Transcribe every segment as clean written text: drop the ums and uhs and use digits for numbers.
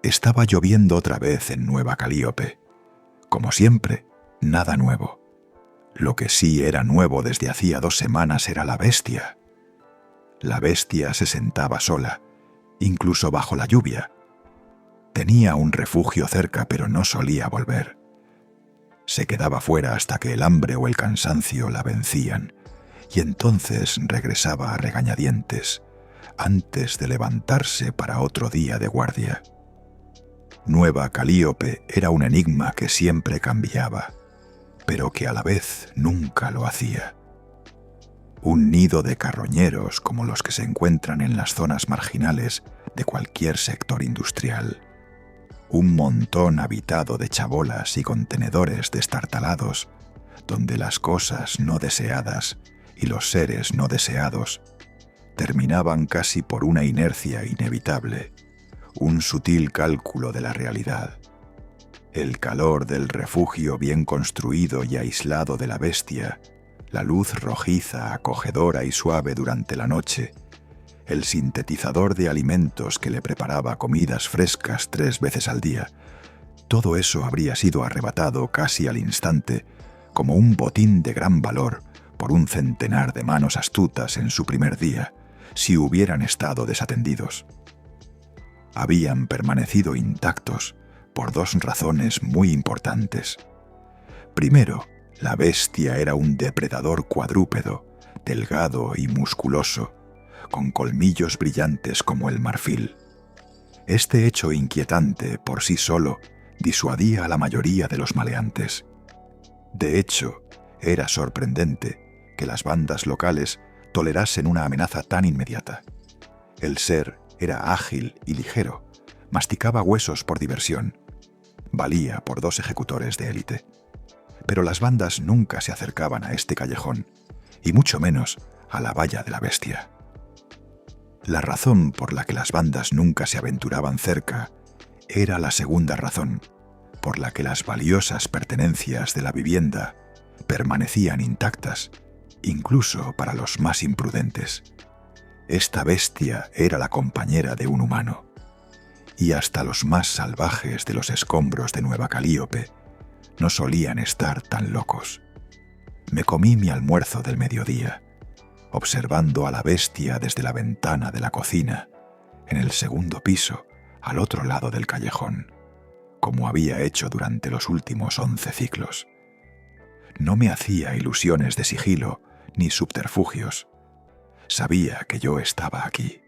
Estaba lloviendo otra vez en Nueva Calíope. Como siempre, nada nuevo. Lo que sí era nuevo desde hacía 2 semanas era la bestia. La bestia se sentaba sola, incluso bajo la lluvia. Tenía un refugio cerca, pero no solía volver. Se quedaba fuera hasta que el hambre o el cansancio la vencían, y entonces regresaba a regañadientes, antes de levantarse para otro día de guardia. Nueva Calíope era un enigma que siempre cambiaba, pero que a la vez nunca lo hacía. Un nido de carroñeros como los que se encuentran en las zonas marginales de cualquier sector industrial. Un montón habitado de chabolas y contenedores destartalados, donde las cosas no deseadas y los seres no deseados terminaban casi por una inercia inevitable, un sutil cálculo de la realidad. El calor del refugio bien construido y aislado de la bestia, la luz rojiza, acogedora y suave durante la noche, el sintetizador de alimentos que le preparaba comidas frescas 3 veces al día, todo eso habría sido arrebatado casi al instante como un botín de gran valor por un centenar de manos astutas en su primer día, si hubieran estado desatendidos. Habían permanecido intactos por 2 razones muy importantes. Primero, la bestia era un depredador cuadrúpedo, delgado y musculoso, con colmillos brillantes como el marfil. Este hecho inquietante por sí solo disuadía a la mayoría de los maleantes. De hecho, era sorprendente que las bandas locales tolerasen una amenaza tan inmediata. El ser era ágil y ligero, masticaba huesos por diversión, valía por 2 ejecutores de élite. Pero las bandas nunca se acercaban a este callejón, y mucho menos a la valla de la bestia. La razón por la que las bandas nunca se aventuraban cerca era la segunda razón, por la que las valiosas pertenencias de la vivienda permanecían intactas, incluso para los más imprudentes. Esta bestia era la compañera de un humano, y hasta los más salvajes de los escombros de Nueva Calíope no solían estar tan locos. Me comí mi almuerzo del mediodía, observando a la bestia desde la ventana de la cocina, en el 2º piso, al otro lado del callejón, como había hecho durante los últimos 11 ciclos. No me hacía ilusiones de sigilo ni subterfugios. Sabía que yo estaba aquí.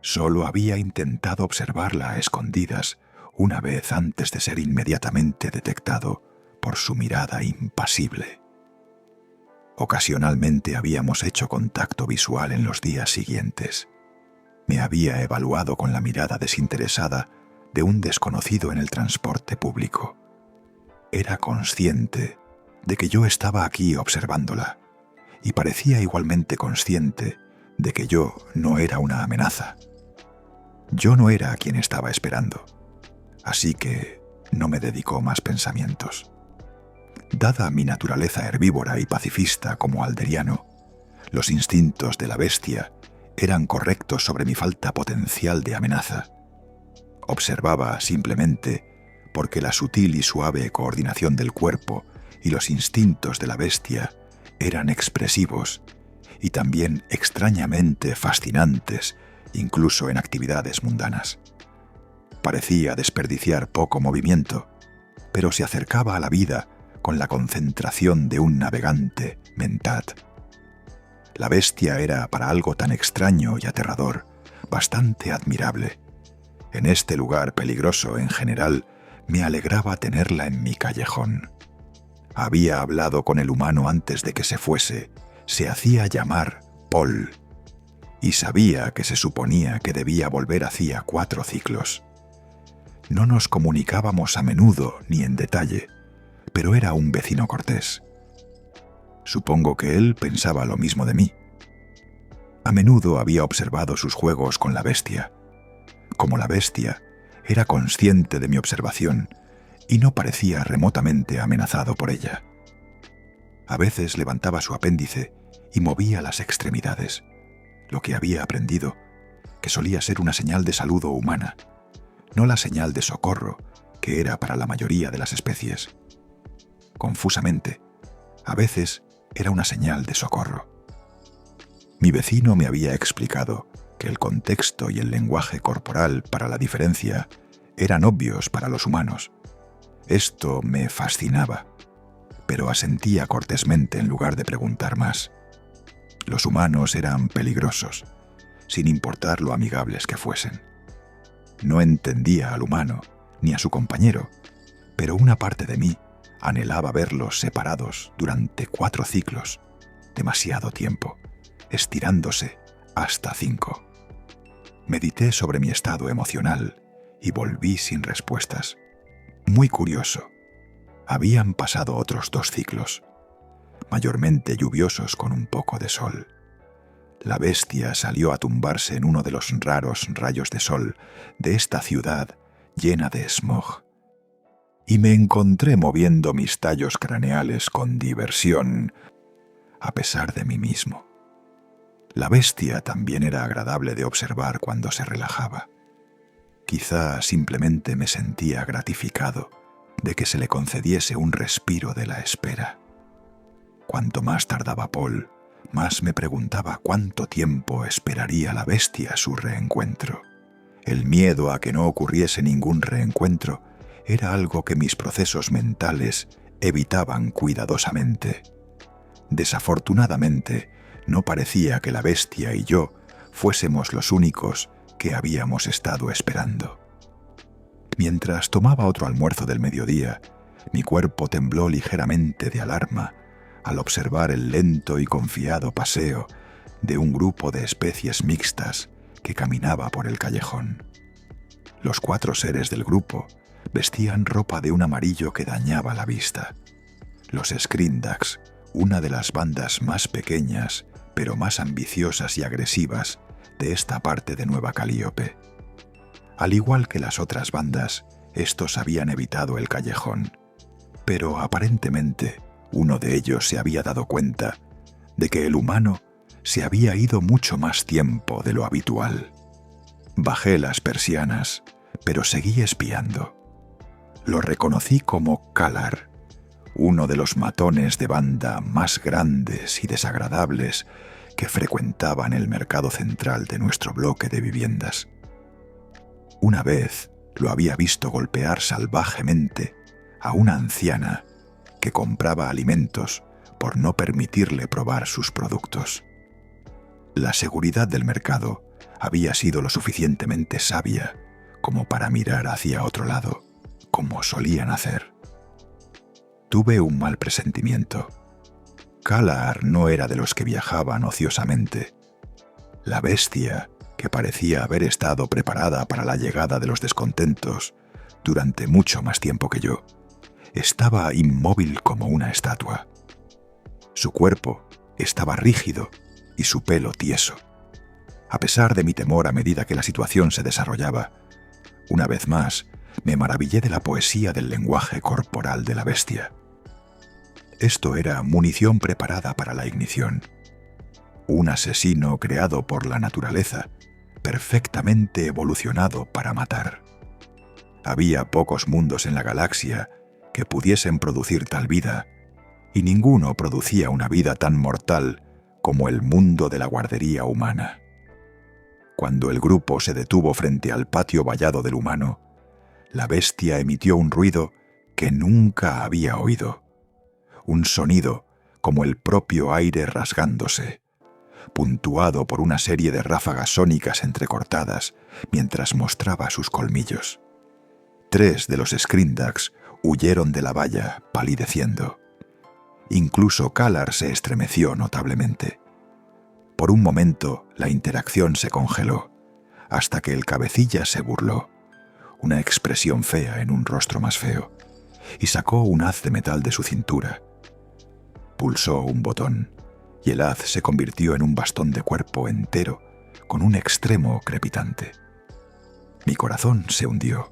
Solo había intentado observarla a escondidas una vez antes de ser inmediatamente detectado por su mirada impasible. Ocasionalmente habíamos hecho contacto visual en los días siguientes. Me había evaluado con la mirada desinteresada de un desconocido en el transporte público. Era consciente de que yo estaba aquí observándola, y parecía igualmente consciente de que yo no era una amenaza. Yo no era a quien estaba esperando, así que no me dedicó más pensamientos. Dada mi naturaleza herbívora y pacifista como alderiano, los instintos de la bestia eran correctos sobre mi falta potencial de amenaza. Observaba simplemente porque la sutil y suave coordinación del cuerpo y los instintos de la bestia eran expresivos y también extrañamente fascinantes, incluso en actividades mundanas. Parecía desperdiciar poco movimiento, pero se acercaba a la vida con la concentración de un navegante mentat. La bestia era, para algo tan extraño y aterrador, bastante admirable. En este lugar peligroso en general, me alegraba tenerla en mi callejón. Había hablado con el humano antes de que se fuese, se hacía llamar Paul, y sabía que se suponía que debía volver hacía 4 ciclos. No nos comunicábamos a menudo ni en detalle, pero era un vecino cortés. Supongo que él pensaba lo mismo de mí. A menudo había observado sus juegos con la bestia. Como la bestia, era consciente de mi observación y no parecía remotamente amenazado por ella. A veces levantaba su apéndice y movía las extremidades, lo que había aprendido, que solía ser una señal de saludo humana, no la señal de socorro que era para la mayoría de las especies. Confusamente, a veces era una señal de socorro. Mi vecino me había explicado que el contexto y el lenguaje corporal para la diferencia eran obvios para los humanos. Esto me fascinaba, pero asentía cortésmente en lugar de preguntar más. Los humanos eran peligrosos, sin importar lo amigables que fuesen. No entendía al humano ni a su compañero, pero una parte de mí anhelaba verlos separados durante 4 ciclos, demasiado tiempo, estirándose hasta 5. Medité sobre mi estado emocional y volví sin respuestas. Muy curioso. Habían pasado otros 2 ciclos, mayormente lluviosos con un poco de sol. La bestia salió a tumbarse en uno de los raros rayos de sol de esta ciudad llena de smog. Y me encontré moviendo mis tallos craneales con diversión, a pesar de mí mismo. La bestia también era agradable de observar cuando se relajaba. Quizá simplemente me sentía gratificado de que se le concediese un respiro de la espera. Cuanto más tardaba Paul, más me preguntaba cuánto tiempo esperaría la bestia su reencuentro. El miedo a que no ocurriese ningún reencuentro era algo que mis procesos mentales evitaban cuidadosamente. Desafortunadamente, no parecía que la bestia y yo fuésemos los únicos que habíamos estado esperando. Mientras tomaba otro almuerzo del mediodía, mi cuerpo tembló ligeramente de alarma al observar el lento y confiado paseo de un grupo de especies mixtas que caminaba por el callejón. Los 4 seres del grupo vestían ropa de un amarillo que dañaba la vista. Los Skrindax, una de las bandas más pequeñas, pero más ambiciosas y agresivas de esta parte de Nueva Calíope. Al igual que las otras bandas, estos habían evitado el callejón, pero aparentemente uno de ellos se había dado cuenta de que el humano se había ido mucho más tiempo de lo habitual. Bajé las persianas, pero seguí espiando. Lo reconocí como Kalar, uno de los matones de banda más grandes y desagradables que frecuentaban el mercado central de nuestro bloque de viviendas. Una vez lo había visto golpear salvajemente a una anciana que compraba alimentos por no permitirle probar sus productos. La seguridad del mercado había sido lo suficientemente sabia como para mirar hacia otro lado, como solían hacer. Tuve un mal presentimiento. Kalar no era de los que viajaban ociosamente. La bestia, que parecía haber estado preparada para la llegada de los descontentos durante mucho más tiempo que yo, estaba inmóvil como una estatua. Su cuerpo estaba rígido y su pelo tieso. A pesar de mi temor a medida que la situación se desarrollaba, una vez más me maravillé de la poesía del lenguaje corporal de la bestia. Esto era munición preparada para la ignición. Un asesino creado por la naturaleza, perfectamente evolucionado para matar. Había pocos mundos en la galaxia que pudiesen producir tal vida, y ninguno producía una vida tan mortal como el mundo de la guardería humana. Cuando el grupo se detuvo frente al patio vallado del humano, la bestia emitió un ruido que nunca había oído. Un sonido como el propio aire rasgándose, puntuado por una serie de ráfagas sónicas entrecortadas mientras mostraba sus colmillos. 3 de los Skrindax huyeron de la valla, palideciendo. Incluso Kalar se estremeció notablemente. Por un momento, la interacción se congeló, hasta que el cabecilla se burló, una expresión fea en un rostro más feo, y sacó un haz de metal de su cintura. Pulsó un botón, y el haz se convirtió en un bastón de cuerpo entero, con un extremo crepitante. Mi corazón se hundió.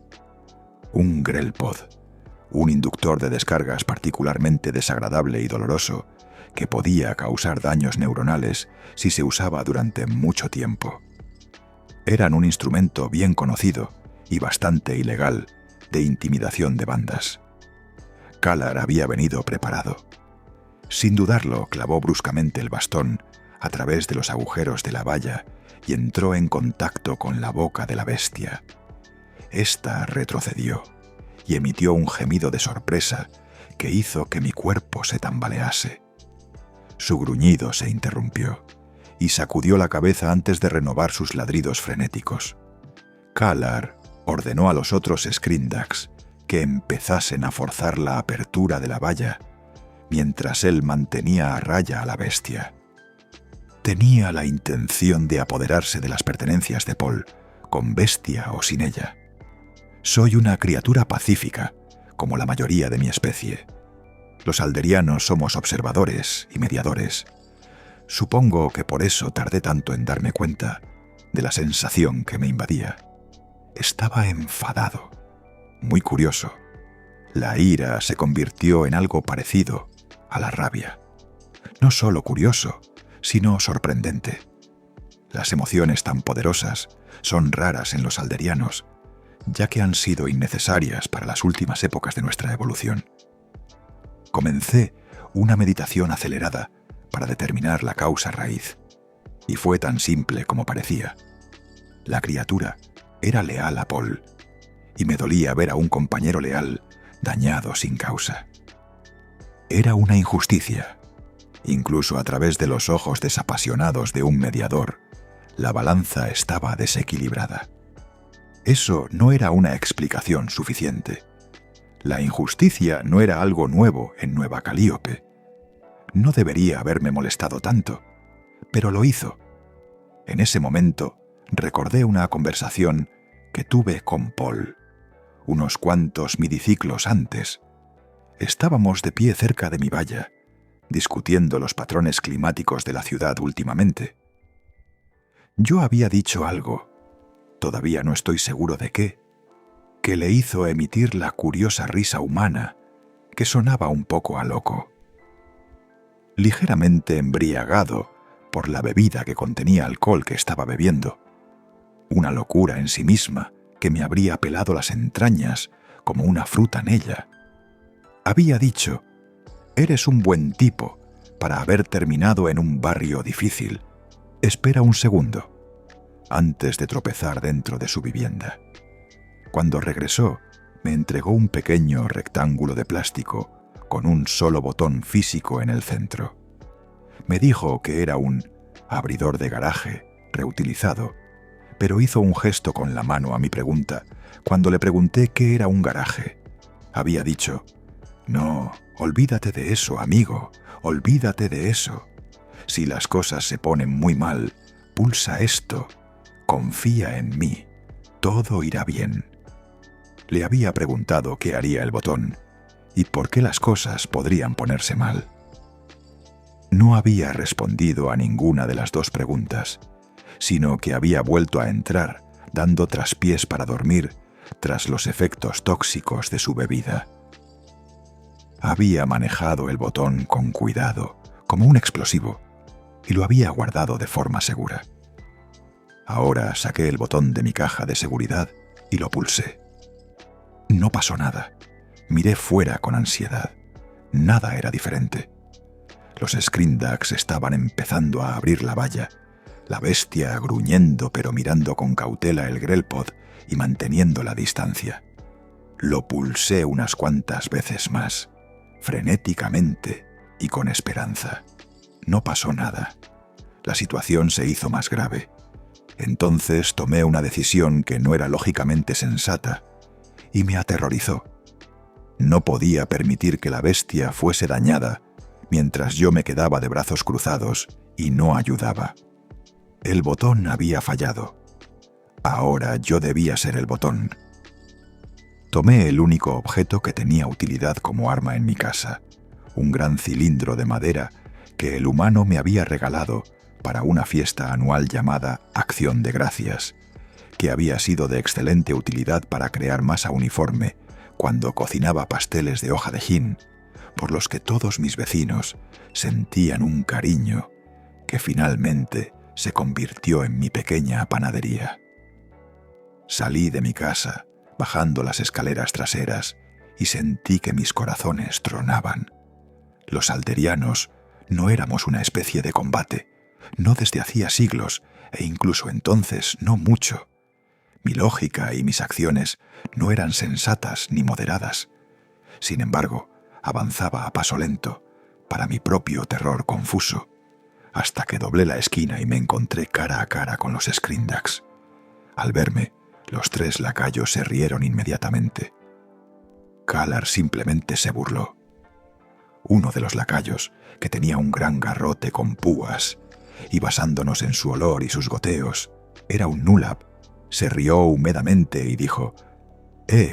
Un Grelpod, un inductor de descargas particularmente desagradable y doloroso, que podía causar daños neuronales si se usaba durante mucho tiempo. Eran un instrumento bien conocido y bastante ilegal de intimidación de bandas. Kalar había venido preparado. Sin dudarlo, clavó bruscamente el bastón a través de los agujeros de la valla y entró en contacto con la boca de la bestia. Esta retrocedió y emitió un gemido de sorpresa que hizo que mi cuerpo se tambalease. Su gruñido se interrumpió y sacudió la cabeza antes de renovar sus ladridos frenéticos. Kalar ordenó a los otros Skrindaks que empezasen a forzar la apertura de la valla, mientras él mantenía a raya a la bestia. Tenía la intención de apoderarse de las pertenencias de Paul, con bestia o sin ella. Soy una criatura pacífica, como la mayoría de mi especie. Los alderianos somos observadores y mediadores. Supongo que por eso tardé tanto en darme cuenta de la sensación que me invadía. Estaba enfadado, muy curioso. La ira se convirtió en algo parecido a la rabia. No solo curioso, sino sorprendente. Las emociones tan poderosas son raras en los alderianos, ya que han sido innecesarias para las últimas épocas de nuestra evolución. Comencé una meditación acelerada para determinar la causa raíz, y fue tan simple como parecía. La criatura era leal a Paul, y me dolía ver a un compañero leal dañado sin causa. Era una injusticia. Incluso a través de los ojos desapasionados de un mediador, la balanza estaba desequilibrada. Eso no era una explicación suficiente. La injusticia no era algo nuevo en Nueva Calíope. No debería haberme molestado tanto, pero lo hizo. En ese momento recordé una conversación que tuve con Paul, unos cuantos midiciclos antes. Estábamos de pie cerca de mi valla, discutiendo los patrones climáticos de la ciudad últimamente. Yo había dicho algo, todavía no estoy seguro de qué, que le hizo emitir la curiosa risa humana que sonaba un poco a loco. Ligeramente embriagado por la bebida que contenía alcohol que estaba bebiendo, una locura en sí misma que me habría pelado las entrañas como una fruta en ella. Había dicho: «Eres un buen tipo para haber terminado en un barrio difícil. Espera un segundo», antes de tropezar dentro de su vivienda. Cuando regresó, me entregó un pequeño rectángulo de plástico con un solo botón físico en el centro. Me dijo que era un abridor de garaje reutilizado, pero hizo un gesto con la mano a mi pregunta cuando le pregunté qué era un garaje. Había dicho: «No, olvídate de eso, amigo, olvídate de eso. Si las cosas se ponen muy mal, pulsa esto. Confía en mí. Todo irá bien». Le había preguntado qué haría el botón y por qué las cosas podrían ponerse mal. No había respondido a ninguna de las dos preguntas, sino que había vuelto a entrar, dando traspiés para dormir tras los efectos tóxicos de su bebida. Había manejado el botón con cuidado, como un explosivo, y lo había guardado de forma segura. Ahora saqué el botón de mi caja de seguridad y lo pulsé. No pasó nada. Miré fuera con ansiedad. Nada era diferente. Los Skrindaks estaban empezando a abrir la valla, la bestia gruñendo pero mirando con cautela el Grelpod y manteniendo la distancia. Lo pulsé unas cuantas veces más, frenéticamente y con esperanza. No pasó nada. La situación se hizo más grave. Entonces tomé una decisión que no era lógicamente sensata y me aterrorizó. No podía permitir que la bestia fuese dañada mientras yo me quedaba de brazos cruzados y no ayudaba. El botón había fallado. Ahora yo debía ser el botón. Tomé el único objeto que tenía utilidad como arma en mi casa, un gran cilindro de madera que el humano me había regalado para una fiesta anual llamada Acción de Gracias, que había sido de excelente utilidad para crear masa uniforme cuando cocinaba pasteles de hoja de jin, por los que todos mis vecinos sentían un cariño que finalmente se convirtió en mi pequeña panadería. Salí de mi casa, bajando las escaleras traseras, y sentí que mis corazones tronaban. Los alderianos no éramos una especie de combate, no desde hacía siglos, e incluso entonces no mucho. Mi lógica y mis acciones no eran sensatas ni moderadas. Sin embargo, avanzaba a paso lento, para mi propio terror confuso, hasta que doblé la esquina y me encontré cara a cara con los Skryndax. Al verme, los 3 lacayos se rieron inmediatamente. Kalar simplemente se burló. Uno de los lacayos, que tenía un gran garrote con púas, y basándonos en su olor y sus goteos, era un Nulap, se rió húmedamente y dijo: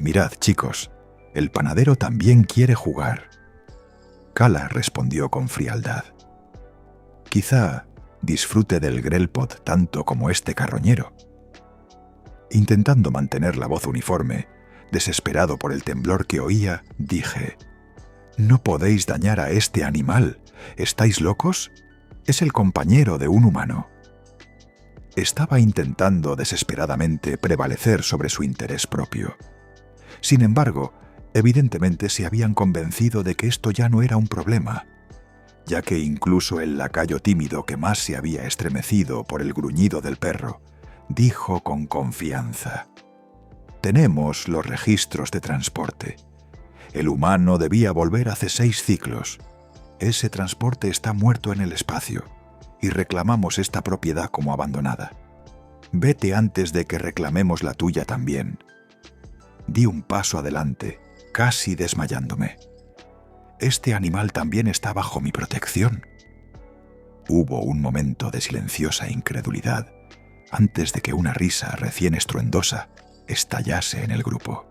mirad, chicos, el panadero también quiere jugar. Kalar respondió con frialdad: quizá disfrute del Grelpot tanto como este carroñero. Intentando mantener la voz uniforme, desesperado por el temblor que oía, dije: «No podéis dañar a este animal. ¿Estáis locos? Es el compañero de un humano». Estaba intentando desesperadamente prevalecer sobre su interés propio. Sin embargo, evidentemente se habían convencido de que esto ya no era un problema, ya que incluso el lacayo tímido que más se había estremecido por el gruñido del perro, dijo con confianza: «Tenemos los registros de transporte. El humano debía volver hace 6 ciclos. Ese transporte está muerto en el espacio y reclamamos esta propiedad como abandonada. Vete antes de que reclamemos la tuya también». Di un paso adelante, casi desmayándome. Este animal también está bajo mi protección. Hubo un momento de silenciosa incredulidad antes de que una risa recién estruendosa estallase en el grupo.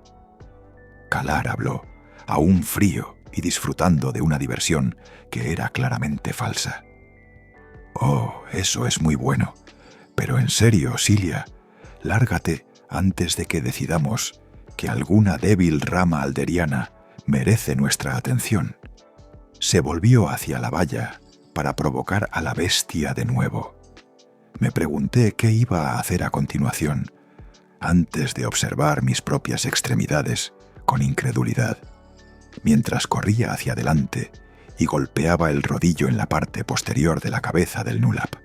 Kalar habló, aún frío y disfrutando de una diversión que era claramente falsa. «Oh, eso es muy bueno. Pero en serio, Cilia, lárgate antes de que decidamos que alguna débil rama alderiana merece nuestra atención». Se volvió hacia la valla para provocar a la bestia de nuevo. Me pregunté qué iba a hacer a continuación, antes de observar mis propias extremidades con incredulidad, mientras corría hacia adelante y golpeaba el rodillo en la parte posterior de la cabeza del Nulap.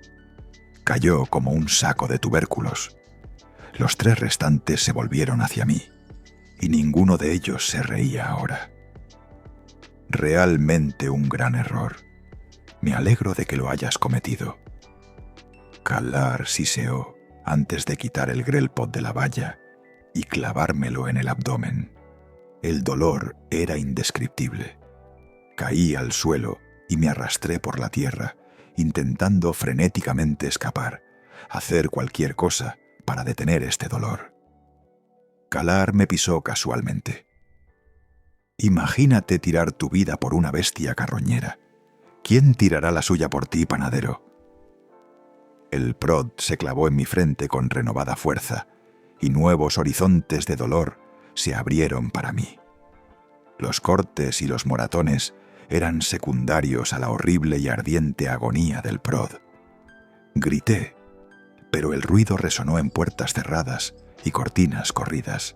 Cayó como un saco de tubérculos. Los 3 restantes se volvieron hacia mí, y ninguno de ellos se reía ahora. Realmente un gran error. Me alegro de que lo hayas cometido. Kalar siseó antes de quitar el Grelpot de la valla y clavármelo en el abdomen. El dolor era indescriptible. Caí al suelo y me arrastré por la tierra, intentando frenéticamente escapar, hacer cualquier cosa para detener este dolor. Kalar me pisó casualmente. Imagínate tirar tu vida por una bestia carroñera. ¿Quién tirará la suya por ti, panadero? El prod se clavó en mi frente con renovada fuerza, y nuevos horizontes de dolor se abrieron para mí. Los cortes y los moratones eran secundarios a la horrible y ardiente agonía del prod. Grité, pero el ruido resonó en puertas cerradas y cortinas corridas.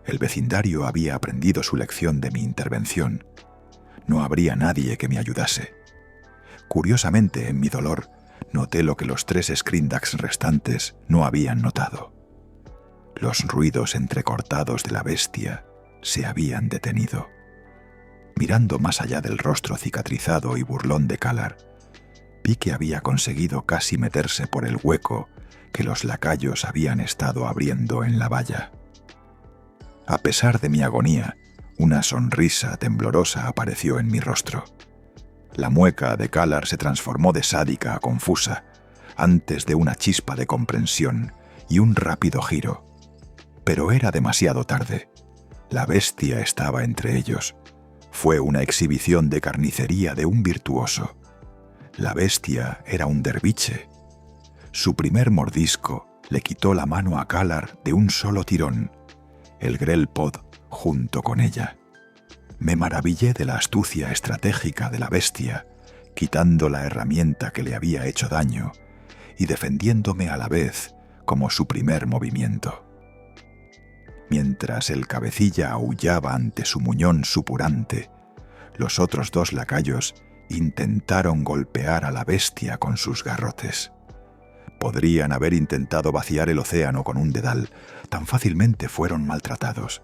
El vecindario había aprendido su lección de mi intervención. No habría nadie que me ayudase. Curiosamente, en mi dolor, noté lo que los 3 Skryndax restantes no habían notado. Los ruidos entrecortados de la bestia se habían detenido. Mirando más allá del rostro cicatrizado y burlón de Kalar, vi que había conseguido casi meterse por el hueco que los lacayos habían estado abriendo en la valla. A pesar de mi agonía, una sonrisa temblorosa apareció en mi rostro. La mueca de Kalar se transformó de sádica a confusa, antes de una chispa de comprensión y un rápido giro. Pero era demasiado tarde. La bestia estaba entre ellos. Fue una exhibición de carnicería de un virtuoso. La bestia era un derviche. Su primer mordisco le quitó la mano a Kalar de un solo tirón, el Grelpot junto con ella. Me maravillé de la astucia estratégica de la bestia, quitando la herramienta que le había hecho daño y defendiéndome a la vez como su primer movimiento. Mientras el cabecilla aullaba ante su muñón supurante, los otros 2 lacayos intentaron golpear a la bestia con sus garrotes. Podrían haber intentado vaciar el océano con un dedal, tan fácilmente fueron maltratados.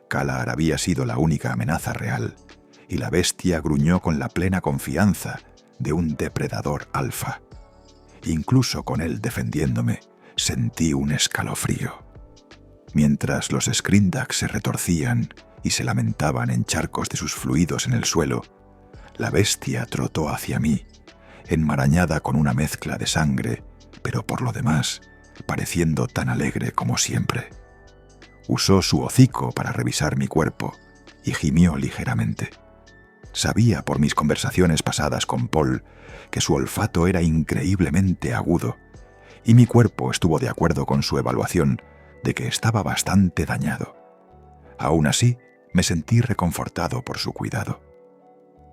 Kalar había sido la única amenaza real, y la bestia gruñó con la plena confianza de un depredador alfa. Incluso con él defendiéndome, sentí un escalofrío. Mientras los Skrindax se retorcían y se lamentaban en charcos de sus fluidos en el suelo, la bestia trotó hacia mí, enmarañada con una mezcla de sangre, pero por lo demás, pareciendo tan alegre como siempre. Usó su hocico para revisar mi cuerpo y gimió ligeramente. Sabía por mis conversaciones pasadas con Paul que su olfato era increíblemente agudo, y mi cuerpo estuvo de acuerdo con su evaluación de que estaba bastante dañado. Aún así, me sentí reconfortado por su cuidado.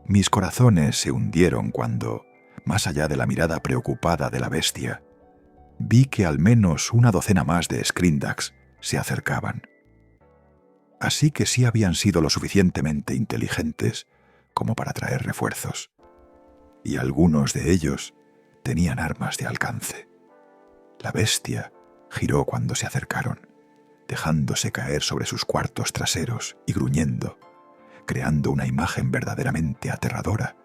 Mis corazones se hundieron cuando, más allá de la mirada preocupada de la bestia, vi que al menos una docena más de Skrindax se acercaban. Así que sí habían sido lo suficientemente inteligentes como para traer refuerzos, y algunos de ellos tenían armas de alcance. La bestia giró cuando se acercaron, dejándose caer sobre sus cuartos traseros y gruñendo, creando una imagen verdaderamente aterradora,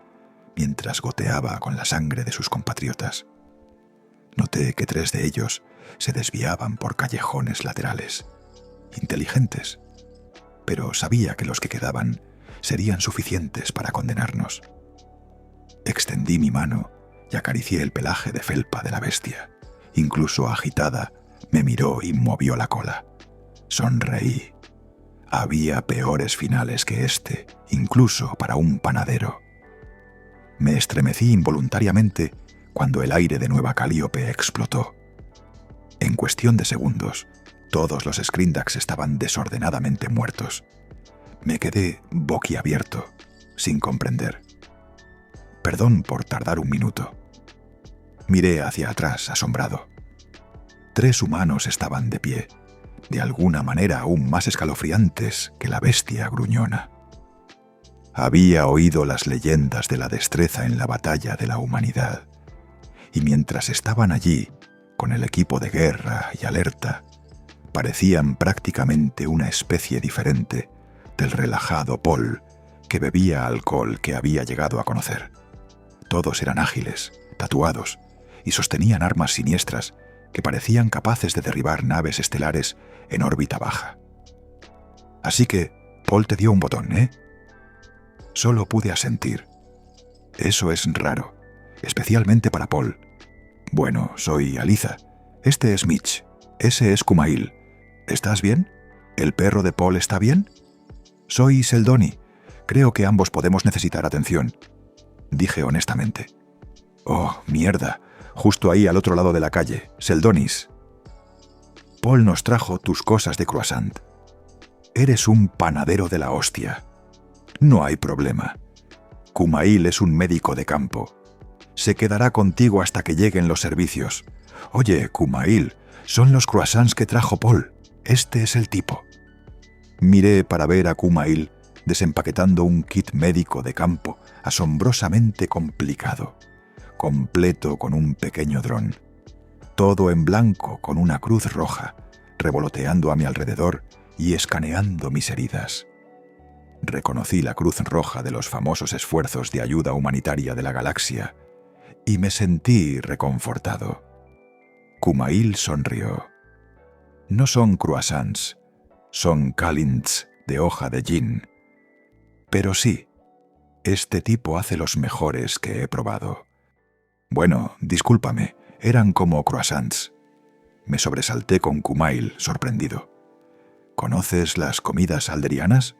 mientras goteaba con la sangre de sus compatriotas. Noté que 3 de ellos se desviaban por callejones laterales, inteligentes, pero sabía que los que quedaban serían suficientes para condenarnos. Extendí mi mano y acaricié el pelaje de felpa de la bestia. Incluso agitada, me miró y movió la cola. Sonreí. Había peores finales que este, incluso para un panadero. Me estremecí involuntariamente cuando el aire de Nueva Calíope explotó. En cuestión de segundos, todos los Skrindax estaban desordenadamente muertos. Me quedé boquiabierto, sin comprender. Perdón por tardar un minuto. Miré hacia atrás, asombrado. 3 humanos estaban de pie, de alguna manera aún más escalofriantes que la bestia gruñona. Había oído las leyendas de la destreza en la batalla de la humanidad, y mientras estaban allí, con el equipo de guerra y alerta, parecían prácticamente una especie diferente del relajado Paul que bebía alcohol que había llegado a conocer. Todos eran ágiles, tatuados, y sostenían armas siniestras que parecían capaces de derribar naves estelares en órbita baja. Así que Paul te dio un botón, ¿eh? Solo pude asentir. Eso es raro, especialmente para Paul. Bueno, soy Aliza. Este es Mitch. Ese es Kumail. ¿Estás bien? ¿El perro de Paul está bien? Soy Seldoni. Creo que ambos podemos necesitar atención, dije honestamente. Oh, mierda. Justo ahí al otro lado de la calle. Seldonis. Paul nos trajo tus cosas de croissant. Eres un panadero de la hostia. No hay problema. Kumail es un médico de campo. Se quedará contigo hasta que lleguen los servicios. Oye, Kumail, son los croissants que trajo Paul. Este es el tipo. Miré para ver a Kumail desempaquetando un kit médico de campo asombrosamente complicado, completo con un pequeño dron. Todo en blanco con una cruz roja, revoloteando a mi alrededor y escaneando mis heridas. Reconocí la cruz roja de los famosos esfuerzos de ayuda humanitaria de la galaxia y me sentí reconfortado. Kumail sonrió. No son croissants, son kalints de hoja de gin. Pero sí, este tipo hace los mejores que he probado. Bueno, discúlpame, eran como croissants. Me sobresalté con Kumail, sorprendido. ¿Conoces las comidas alderianas?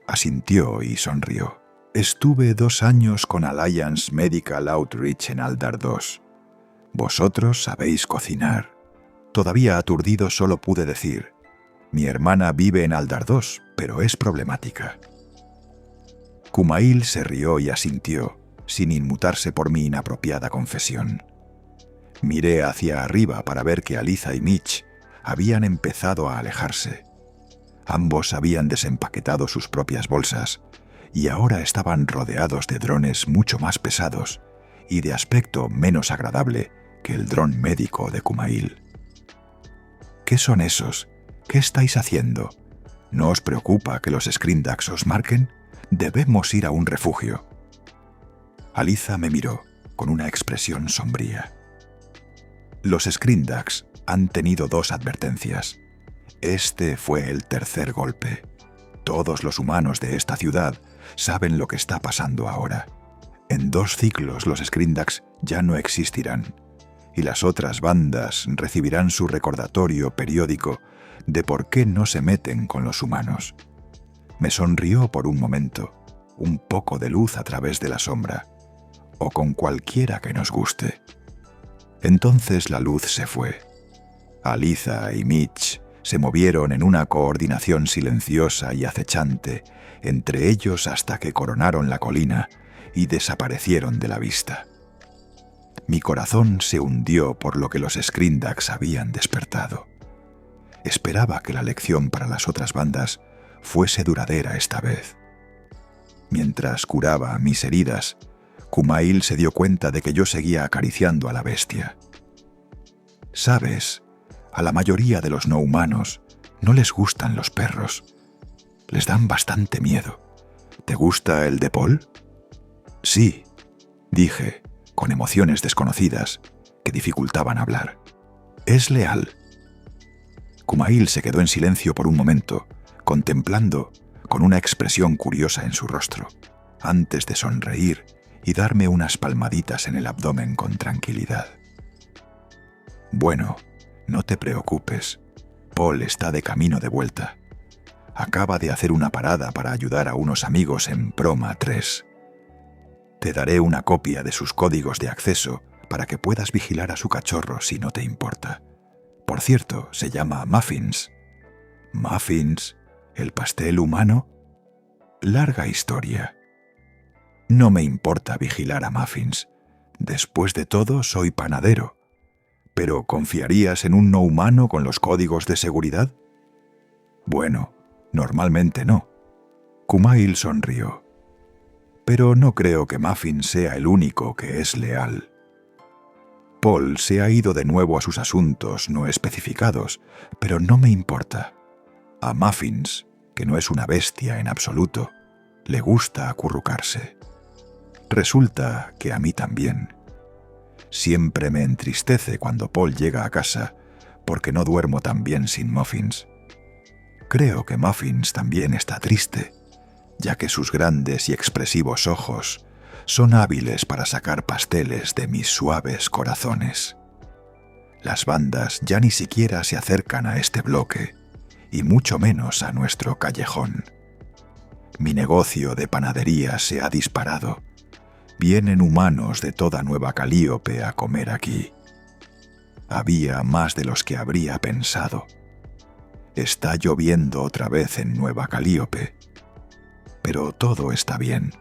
Asintió y sonrió. Estuve 2 años con Alliance Medical Outreach en Aldar 2. Vosotros sabéis cocinar. Todavía aturdido solo pude decir, mi hermana vive en Aldar 2, pero es problemática. Kumail se rió y asintió, sin inmutarse por mi inapropiada confesión. Miré hacia arriba para ver que Aliza y Mitch habían empezado a alejarse, Ambos habían desempaquetado sus propias bolsas y ahora estaban rodeados de drones mucho más pesados y de aspecto menos agradable que el dron médico de Kumail. ¿Qué son esos? ¿Qué estáis haciendo? ¿No os preocupa que los Skryndax os marquen? Debemos ir a un refugio. Aliza me miró con una expresión sombría. Los Skryndax han tenido 2 advertencias. Este fue el tercer golpe. Todos los humanos de esta ciudad saben lo que está pasando ahora. En 2 ciclos los Skryndax ya no existirán, y las otras bandas recibirán su recordatorio periódico de por qué no se meten con los humanos. Me sonrió por un momento, un poco de luz a través de la sombra, o con cualquiera que nos guste. Entonces la luz se fue. Aliza y Mitch se movieron en una coordinación silenciosa y acechante entre ellos hasta que coronaron la colina y desaparecieron de la vista. Mi corazón se hundió por lo que los Skryndax habían despertado. Esperaba que la lección para las otras bandas fuese duradera esta vez. Mientras curaba mis heridas, Kumail se dio cuenta de que yo seguía acariciando a la bestia. ¿Sabes? A la mayoría de los no humanos no les gustan los perros. Les dan bastante miedo. ¿Te gusta el de Paul? Sí, dije, con emociones desconocidas que dificultaban hablar. Es leal. Kumail se quedó en silencio por un momento, contemplando con una expresión curiosa en su rostro, antes de sonreír y darme unas palmaditas en el abdomen con tranquilidad. Bueno, no te preocupes. Paul está de camino de vuelta. Acaba de hacer una parada para ayudar a unos amigos en Proma 3. Te daré una copia de sus códigos de acceso para que puedas vigilar a su cachorro si no te importa. Por cierto, se llama Muffins. ¿Muffins? ¿El pastel humano? Larga historia. No me importa vigilar a Muffins. Después de todo, soy panadero. ¿Pero confiarías en un no humano con los códigos de seguridad? Bueno, normalmente no. Kumail sonrió. Pero no creo que Muffins sea el único que es leal. Paul se ha ido de nuevo a sus asuntos no especificados, pero no me importa. A Muffins, que no es una bestia en absoluto, le gusta acurrucarse. Resulta que a mí también. Siempre me entristece cuando Paul llega a casa, porque no duermo tan bien sin Muffins. Creo que Muffins también está triste, ya que sus grandes y expresivos ojos son hábiles para sacar pasteles de mis suaves corazones. Las bandas ya ni siquiera se acercan a este bloque, y mucho menos a nuestro callejón. Mi negocio de panadería se ha disparado. Vienen humanos de toda Nueva Calíope a comer aquí. Había más de los que habría pensado. Está lloviendo otra vez en Nueva Calíope. Pero todo está bien.